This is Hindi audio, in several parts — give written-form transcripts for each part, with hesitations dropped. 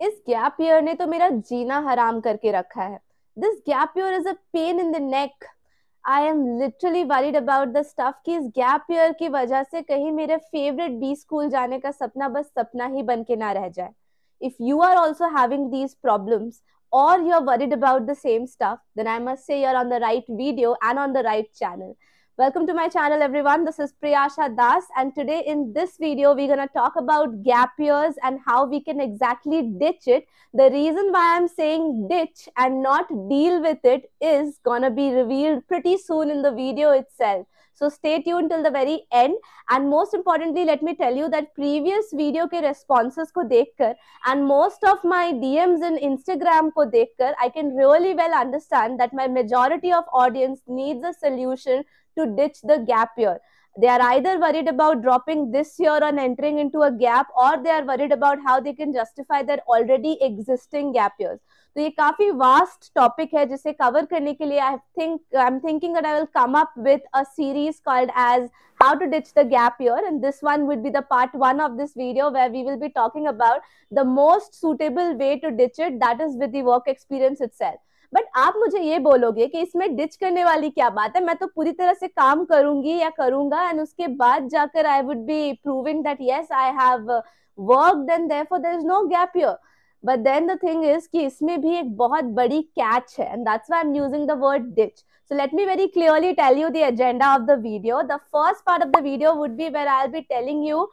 इस गैप ईयर ने तो मेरा जीना हराम करके रखा है. This gap year is a pain in the neck. I am literally worried about the stuff कि इस गैप ईयर की वजह से कहीं मेरे फेवरेट बी स्कूल जाने का सपना बस सपना ही बन के ना रह जाए. If you are also having these problems or you're worried about the same stuff, then I must say you're on the right video and on the right channel. Welcome to my channel, everyone. This is Priyasha Das, and today in this video, we're going to talk about gap years and how we can exactly ditch it. The reason why I'm saying ditch and not deal with it is going to be revealed pretty soon in the video itself. So stay tuned till the very end. And most importantly, let me tell you that previous video के responses को देखकर and most of my DMs in Instagram को देखकर, I can really well understand that my majority of audience needs a solution to ditch the gap year. They are either worried about dropping this year and entering into a gap, or they are worried about how they can justify their already existing gap years. तो ये काफी वास्ट टॉपिक है जिसे कवर करने के लिए I am thinking that I will come up with a series called as how to ditch the gap year, and this one would be the part 1 of this video where we will be talking about the most suitable way to ditch it, that is with the work experience itself. But आप मुझे ये बोलोगे कि इसमें डिच करने वाली क्या बात है, मैं तो पूरी तरह से काम करूंगी या करूंगा एंड उसके बाद जाकर I would be proving that yes I have worked and therefore there is no gap year. But then the thing is कि इसमें भी एक बहुत बड़ी कैच है, and that's why I am using the word ditch. So let me very clearly tell you the agenda of the video. The first part of the video would be where I'll be telling you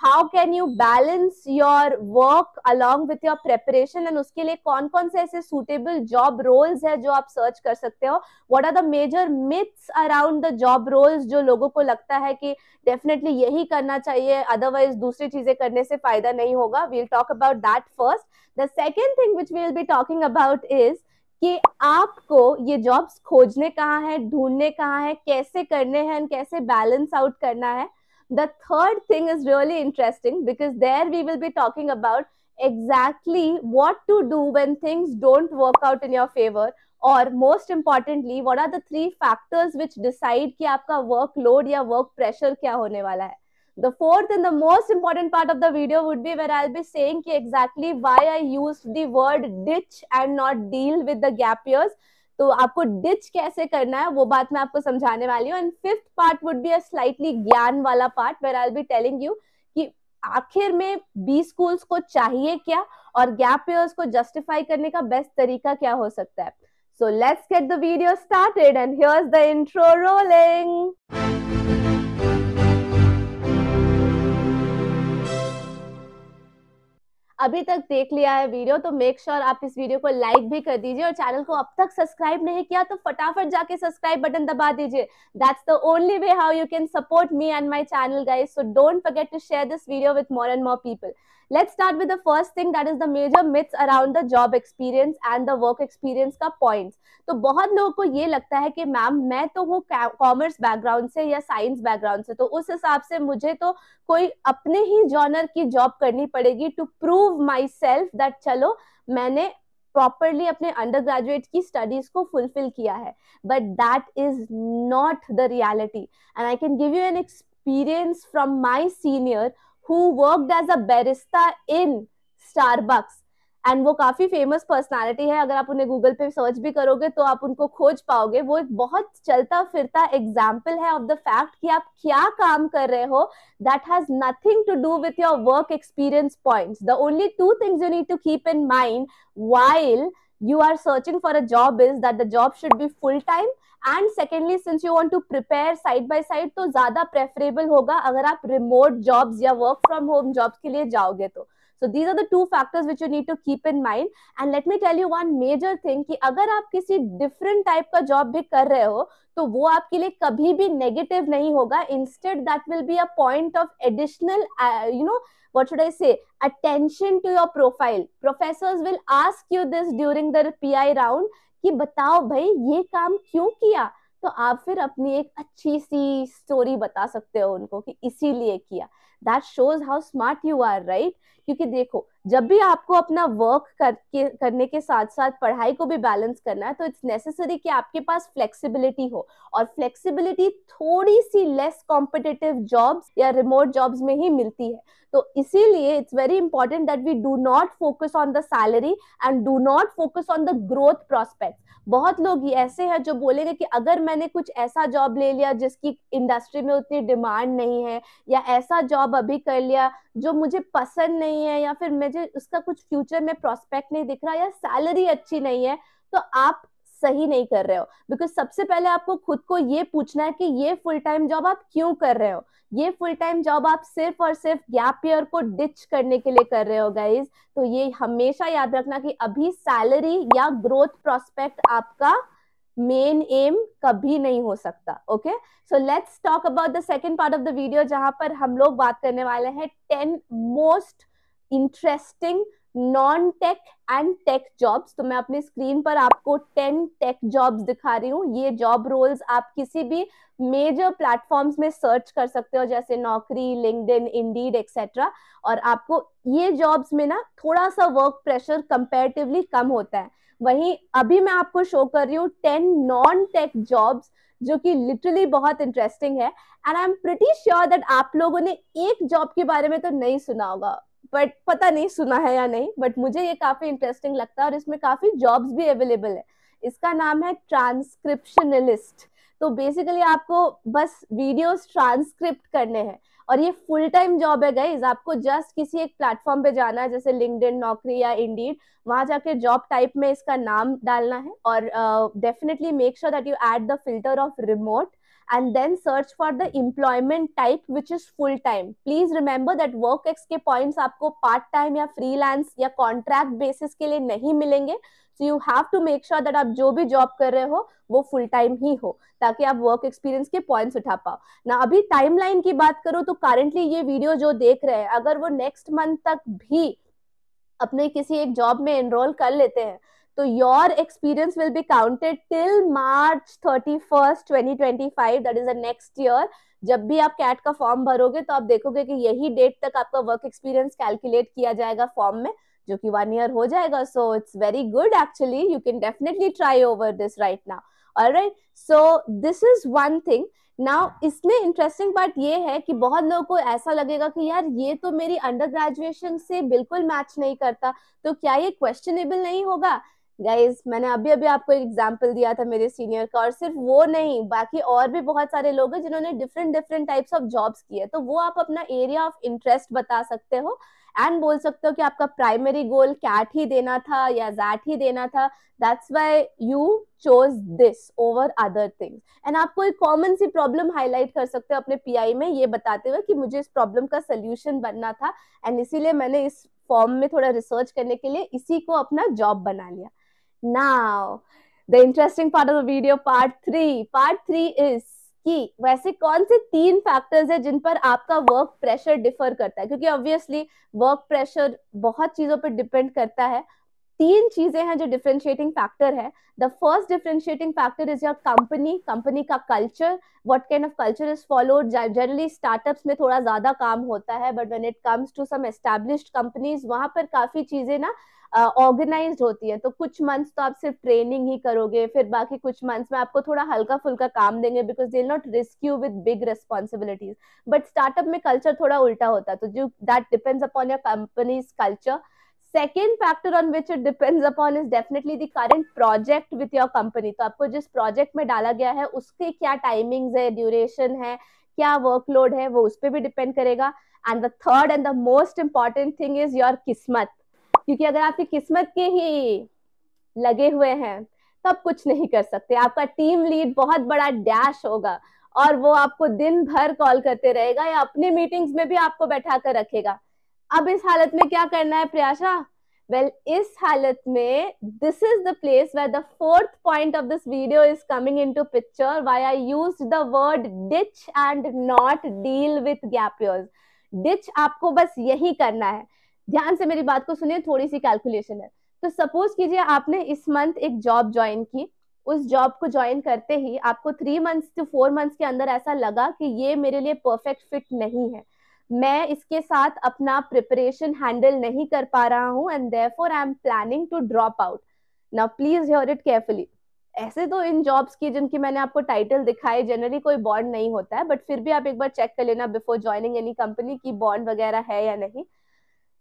how can you balance your work along with your preparation, and उसके लिए कौन कौन से ऐसे suitable job roles है जो आप search कर सकते हो. What are the major myths around the job roles जो लोगों को लगता है कि definitely यही करना चाहिए, otherwise दूसरी चीजें करने से फायदा नहीं होगा. We'll talk about that first. The second thing which we'll be talking about is कि आपको ये जॉब्स खोजने कहाँ है, ढूंढने कहाँ है, कैसे करने हैं, कैसे बैलेंस आउट करना है. The third thing is really interesting because there we will be talking about exactly what to do when things don't work out in your favor, or most importantly what are the 3 factors which decide कि आपका workload या work pressure क्या होने वाला है. The fourth and the most important part of the video would be where I'll be saying exactly why I used the word ditch and not deal with the gap years. तो आपको ditch कैसे करना है वो बात मैं आपको समझाने वाली हूँ. And fifth part would be a slightly ज्ञान वाला part where I'll be telling you कि आखिर में बी स्कूल्स को चाहिए क्या और गैप ईयर्स को जस्टिफाई करने का बेस्ट तरीका क्या हो सकता है. So let's get the video started, and here's the intro rolling. अभी तक देख लिया है वीडियो तो मेक श्योर आप इस वीडियो को लाइक भी कर दीजिए, और चैनल को अब तक सब्सक्राइब नहीं किया तो फटाफट जाके सब्सक्राइब बटन दबा दीजिए. That's the only way how you can support me and my channel guys. So don't forget to share this video with more and more people. Let's start with the first thing, that is the major myths around the job experience and the work experience का points. तो बहुत लोगों को ये लगता है कि मैम मैं तो हूँ कॉमर्स बैकग्राउंड से या साइंस बैकग्राउंड से, तो उस हिसाब से मुझे तो कोई अपने ही जॉनर की जॉब करनी पड़ेगी to prove myself that चलो मैंने प्रॉपरली अपने अंडर ग्रेजुएट की स्टडीज को फुलफिल किया है. But that is not the reality, and I can give you an experience from my senior who worked as a barista in Starbucks, and वो काफी फेमस पर्सनालिटी है. अगर आप उन्हें गूगल पे सर्च भी करोगे तो आप उनको खोज पाओगे. वो एक बहुत चलता फिरता एग्जाम्पल है ऑफ द फैक्ट कि आप क्या काम कर रहे हो that has nothing to do with your work experience points. The only 2 things you need to keep in mind while you are searching for a job is that the job should be full time, and secondly since you want to prepare side by side तो ज्यादा प्रेफरेबल होगा अगर आप रिमोट जॉब्स या वर्क फ्रॉम होम जॉब्स के लिए जाओगे तो. So these are the 2 factors which you need to keep in mind. And let me tell you one major thing कि अगर आप किसी different type का job भी कर रहे हो तो वो आपके लिए कभी भी negative नहीं होगा. Instead that will be a point of additional what should I say, attention to your profile. Professors will ask you this during the PI round कि बताओ भाई ये काम क्यों किया, तो आप फिर अपनी एक अच्छी सी स्टोरी बता सकते हो उनको कि इसीलिए किया. That shows how smart you are, right? क्योंकि देखो जब भी आपको अपना वर्क करने के साथ साथ पढ़ाई को भी बैलेंस करना है, तो इट्स नेसेसरी कि आपके पास फ्लेक्सिबिलिटी हो, और फ्लेक्सिबिलिटी थोड़ी सी लेस कॉम्पिटिटिव जॉब्स या रिमोट जॉब्स में ही मिलती है। तो इसीलिए it's very important that we do not focus on the salary and do not focus on the growth prospect. बहुत लोग ऐसे हैं जो बोलेंगे कि अगर मैंने कुछ ऐसा जॉब ले लिया जिसकी इंडस्ट्री में उतनी डिमांड नहीं है, या ऐसा जॉब अभी कर लिया जो मुझे पसंद नहीं है, या फिर मुझे उसका कुछ फ्यूचर में प्रोस्पेक्ट नहीं दिख रहा, या सैलरी अच्छी नहीं है, तो आप सही नहीं कर रहे हो। बिकॉज सबसे पहले आपको खुद को ये पूछना है कि ये फुल टाइम जॉब आप क्यों कर रहे हो। ये फुल टाइम जॉब आप सिर्फ और सिर्फ गैप ईयर को डिच करने के लिए कर रहे हो गाइज। तो ये हमेशा याद रखना कि अभी सैलरी या ग्रोथ प्रोस्पेक्ट आपका मेन एम कभी नहीं हो सकता। Okay, so let's talk about the second part of the video, जहां पर हम लोग बात करने वाले हैं 10 most interesting non tech and tech jobs. तो मैं अपनी स्क्रीन पर आपको 10 टेक जॉब्स दिखा रही हूँ। ये जॉब रोल्स आप किसी भी मेजर प्लेटफॉर्म्स में सर्च कर सकते हो, जैसे नौकरी, लिंक्डइन, इंडीड एक्सेट्रा। और आपको ये जॉब्स में ना थोड़ा सा वर्क प्रेशर कंपैरेटिवली कम होता है। वहीं अभी मैं आपको शो कर रही हूँ 10 नॉन टेक जॉब्स जो कि लिटरली बहुत इंटरेस्टिंग है। And I am pretty sure that आप लोगों ने एक जॉब के बारे में तो नहीं सुना होगा, बट पता नहीं सुना है या नहीं, बट मुझे ये काफी इंटरेस्टिंग लगता है और इसमें काफी जॉब्स भी अवेलेबल है। इसका नाम है ट्रांसक्रिप्शनलिस्ट। तो बेसिकली आपको बस वीडियोस ट्रांसक्रिप्ट करने हैं, और ये फुल टाइम जॉब है गाइज। आपको जस्ट किसी एक प्लेटफॉर्म पे जाना है, जैसे लिंक्डइन, नौकरी या इंडीड, वहां जाके जॉब टाइप में इसका नाम डालना है, और definitely make sure that you add the filter of remote and then search for the employment type which is full time. Please remember that WorkX के points आपको part time या freelance या contract basis के लिए नहीं मिलेंगे। So you have to make sure that आप जो भी job कर रहे हो वो full time ही हो, ताकि आप work experience के points उठा पाओ ना। अभी timeline की बात करो तो currently ये वीडियो जो देख रहे हैं, अगर वो next month तक भी अपने किसी एक जॉब में एनरोल कर लेते हैं, तो your experience will be counted till March 31st 2025, that is the next year. जब भी आप कैट का फॉर्म भरोगे तो आप देखोगे कि यही डेट तक आपका वर्क एक्सपीरियंस कैलकुलेट किया जाएगा फॉर्म में, जो कि 1 ईयर हो जाएगा। So it's very good actually, you can definitely try over this right now. Alright, so this is one thing. Now इसमें इंटरेस्टिंग पार्ट ये है कि बहुत लोगों को ऐसा लगेगा कि यार ये तो मेरी अंडर ग्रेजुएशन से बिल्कुल मैच नहीं करता, तो क्या ये क्वेश्चनेबल नहीं होगा? गाइज, मैंने अभी अभी आपको एक एग्जांपल दिया था मेरे सीनियर का, और सिर्फ वो नहीं, बाकी और भी बहुत सारे लोग हैं जिन्होंने different different types of jobs किए। तो वो आप अपना एरिया ऑफ इंटरेस्ट बता सकते हो एंड बोल सकते हो कि आपका प्राइमरी गोल कैट ही देना था या जैट ही देना था, that's why you chose this over other things. And आप कोई कॉमन सी प्रॉब्लम हाईलाइट कर सकते हो अपने पीआई में, ये बताते हुए कि मुझे इस प्रॉब्लम का सोल्यूशन बनना था एंड इसीलिए मैंने इस फॉर्म में थोड़ा रिसर्च करने के लिए इसी को अपना जॉब बना लिया। Now, the interesting part of the video, part 3. Part 3 is कि वैसे कौन से 3 फैक्टर्स है जिन पर आपका वर्क प्रेशर डिफर करता है, क्योंकि ऑब्वियसली वर्क प्रेशर बहुत चीजों पर डिपेंड करता है। 3 चीजें हैं जो डिफरेंशिएटिंग फैक्टर है। The first differentiating factor is your company का culture, what kind of culture is followed. Generally startups में थोड़ा ज्यादा काम होता है, but when it comes to some established companies, वहां पर काफी चीजें ना ऑर्गेनाइज्ड होती है। तो कुछ मंथ्स तो आप सिर्फ ट्रेनिंग ही करोगे, फिर बाकी कुछ मंथ्स में आपको थोड़ा हल्का फुल्का काम देंगे, because they will not risk you with big responsibilities. But startup में कल्चर थोड़ा उल्टा होता है, तो जो that depends upon your companies culture. Second factor on which it depends upon is definitely the current project with your company. तो आपको जिस प्रोजेक्ट में डाला गया है उसके क्या टाइमिंग्स है, ड्यूरेशन है, क्या वर्कलोड है, वो उस पर भी डिपेंड करेगा। And the third and the most important thing is your किस्मत, क्योंकि अगर आपकी किस्मत के ही लगे हुए हैं तो आप कुछ नहीं कर सकते। आपका टीम लीड बहुत बड़ा डैश होगा और वो आपको दिन भर कॉल करते रहेगा या अपने मीटिंग्स में भी आपको बैठा कर रखेगा। अब इस हालत में क्या करना है प्रियाशा? वेल, इस हालत में this is the place where the fourth point of this video is coming into picture, why I used the word ditch and not deal with gap years. Ditch आपको बस यही करना है। ध्यान से मेरी बात को सुनिए, थोड़ी सी कैलकुलेशन है। तो सपोज कीजिए आपने इस मंथ एक जॉब ज्वाइन की, उस जॉब को ज्वाइन करते ही आपको 3 मंथ्स to 4 मंथ्स के अंदर ऐसा लगा कि ये मेरे लिए परफेक्ट फिट नहीं है, मैं इसके साथ अपना प्रिपरेशन हैंडल नहीं कर पा रहा हूँ and therefore I am planning to drop out. Now please hear it carefully. ऐसे तो इन जॉब्स की जिनकी मैंने आपको टाइटल दिखाई जनरली कोई बॉन्ड नहीं होता है, बट फिर भी आप एक बार चेक कर लेना बिफोर ज्वाइनिंग एनी कंपनी की बॉन्ड वगैरह है या नहीं।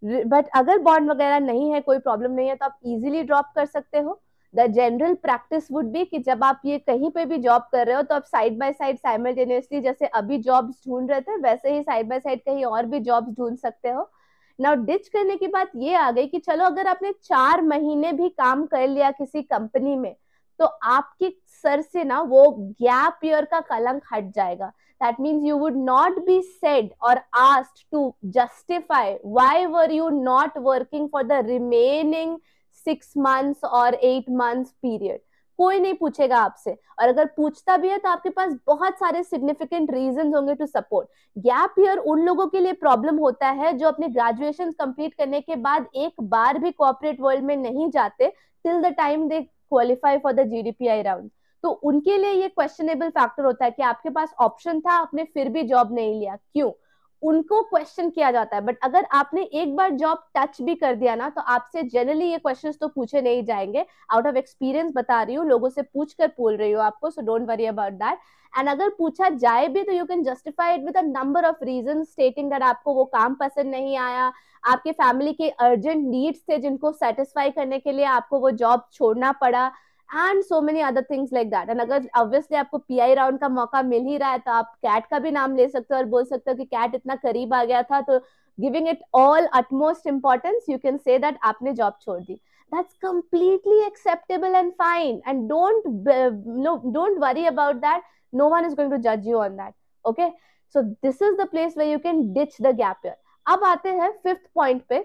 बट अगर बॉन्ड वगैरह नहीं है, कोई प्रॉब्लम नहीं है, तो आप इजीली ड्रॉप कर सकते हो। The general practice would be कि जब आप ये कहीं पे भी जॉब कर रहे हो तो आप साइड बाय साइड साइमल्टेनियसली, जैसे अभी जॉब्स ढूंढ रहे थे वैसे ही साइड बाय साइड कहीं और भी जॉब्स ढूंढ सकते हो। नाउ डिच करने की बात ये आ गई कि चलो अगर आपने 4 महीने भी काम कर लिया किसी कंपनी में, तो आपके सर से ना वो गैप ईयर का कलंक हट जाएगा। That means you would not be said or asked to justify why were you not working for the remaining 6 months or 8 months period. कोई नहीं पूछेगा आपसे, और अगर पूछता भी है तो आपके पास बहुत सारे सिग्निफिकेंट रीजन होंगे टू सपोर्ट। गैप ईयर उन लोगों के लिए प्रॉब्लम होता है जो अपने ग्रेजुएशन कंप्लीट करने के बाद एक बार भी कॉर्पोरेट वर्ल्ड में नहीं जाते till the time they qualify for the GDPI round. तो उनके लिए ये क्वेश्चनेबल फैक्टर होता है कि आपके पास ऑप्शन था, आपने फिर भी जॉब नहीं लिया, क्यों? उनको क्वेश्चन किया जाता है। बट अगर आपने एक बार जॉब टच भी कर दिया ना, तो आपसे जनरली ये क्वेश्चंस तो पूछे नहीं जाएंगे। आउट ऑफ एक्सपीरियंस बता रही हूँ, लोगों से पूछ कर बोल रही हूँ आपको, so don't worry about that. And अगर पूछा जाए भी तो you can justify it with a number of reason stating that आपको वो काम पसंद नहीं आया, आपके फैमिली के अर्जेंट नीड्स थे जिनको सेटिस्फाई करने के लिए आपको वो जॉब छोड़ना पड़ा, and so many other things like that. And अगर ऑब्वियसली आपको पीआई राउंड का मौका मिल ही रहा है तो आप कैट का भी नाम ले सकते हो और बोल सकते हो कि कैट इतना करीब आ गया था, तो giving it all utmost importance you can say that आपने जॉब छोड़ दी। That's completely acceptable and fine, and don't worry about that. No one is going to judge you on that. Okay, so this is the place where you can ditch the gap year. अब आते हैं फिफ्थ पॉइंट पे,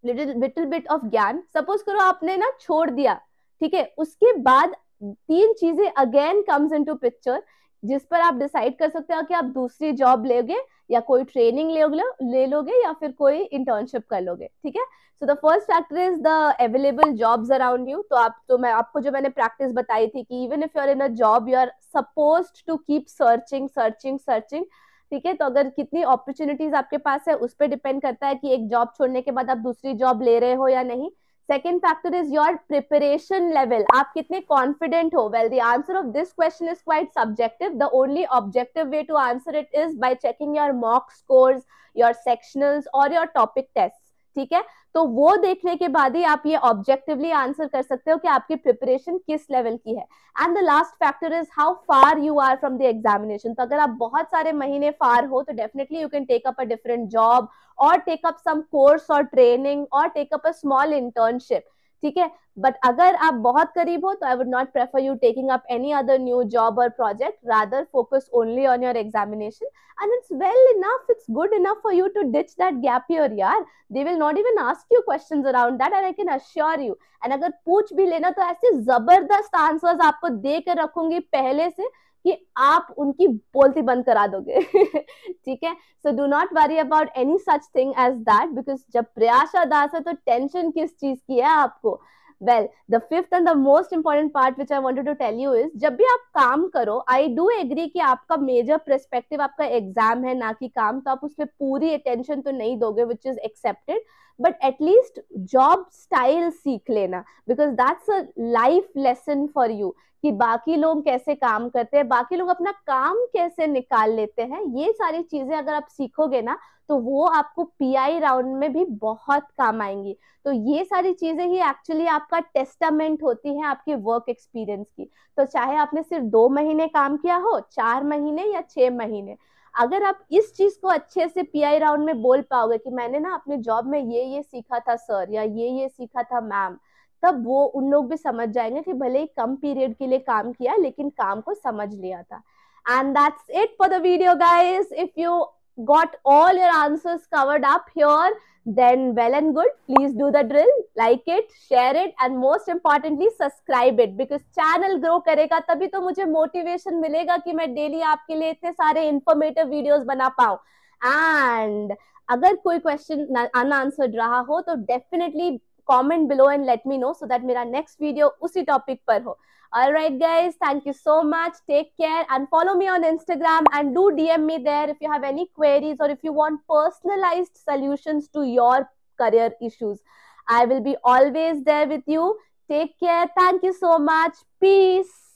लिटिल बिट ऑफ ज्ञान। सपोज करो आपने ना छोड़ दिया, ठीक है, उसके बाद 3 चीजें अगेन कम्स इनटू पिक्चर जिस पर आप डिसाइड कर सकते हो कि आप दूसरी जॉब लोगे या कोई ट्रेनिंग ले लोगे या फिर कोई इंटर्नशिप कर लोगे, ठीक है। So the first factor is the available jobs around you. तो मैं आपको जो मैंने प्रैक्टिस बताई थी कि even if you are in a job you are supposed to keep searching searching searching, ठीक है। तो अगर कितनी अपॉर्चुनिटीज आपके पास है उस पर डिपेंड करता है कि एक जॉब छोड़ने के बाद आप दूसरी जॉब ले रहे हो या नहीं। Second factor is your preparation level. आप कितने confident हो? Well, the answer of this question is quite subjective. The only objective way to answer it is by checking your mock scores, your sectionals or your topic tests. ठीक है, तो वो देखने के बाद ही आप ये ऑब्जेक्टिवली आंसर कर सकते हो कि आपकी प्रिपरेशन किस लेवल की है। And the last factor is how far you are from the examination. तो अगर आप बहुत सारे महीने फार हो तो definitely you can take up a different job और टेक अप सम कोर्स और ट्रेनिंग और take up a small internship, ठीक है। बट अगर आप बहुत करीब हो तो I would not prefer you taking up any other new job और project, rather focus only on your examination and it's well enough, it's good enough for you to ditch that gap year yaar. They will not even ask you questions around that and I can assure you. and अगर पूछ भी लेना तो ऐसे जबरदस्त आंसर्स आपको दे कर रखूंगी पहले से कि आप उनकी बोलती बंद करा दोगे ठीक है। So do not worry about any such thing as that, because जब प्रयाशा दास है तो टेंशन किस चीज की है आपको। Well, the fifth and the most important part which I wanted to tell you is जब भी आप काम करो, I do agree कि आपका मेजर पर्सपेक्टिव आपका एग्जाम है ना कि काम, तो आप उसमें पूरी अटेंशन तो नहीं दोगे which is accepted, but at least job style सीख लेना because that's a life lesson for you कि बाकी लोग कैसे काम करते हैं, बाकी लोग अपना काम कैसे निकाल लेते हैं। ये सारी चीजें अगर आप सीखोगे ना तो वो आपको पीआई राउंड में भी बहुत काम आएंगी। तो ये सारी चीजें ही एक्चुअली आपका टेस्टामेंट होती है आपके वर्क एक्सपीरियंस की। तो चाहे आपने सिर्फ 2 महीने काम किया हो, 4 महीने या 6 महीने, अगर आप इस चीज को अच्छे से पीआई राउंड में बोल पाओगे कि मैंने ना अपने जॉब में ये सीखा था सर या ये सीखा था मैम, तब वो उन लोग भी समझ जाएंगे कि भले ही कम पीरियड के लिए काम किया लेकिन काम को समझ लिया था। And that's it for the video guys. If you got all your answers covered up here, then well and good. Please do the drill, like it, share it, and most importantly subscribe it, because channel grow करेगा तभी तो मुझे motivation मिलेगा कि मैं daily आपके लिए इतने सारे informative videos बना पाऊँ। and अगर कोई question unanswered रहा हो तो definitely comment below and let me know so that मेरा next video उसी topic पर हो. Alright guys, thank you so much. Take care and follow me on Instagram and do DM me there if you have any queries or if you want personalized solutions to your career issues. I will be always there with you. Take care. Thank you so much. Peace.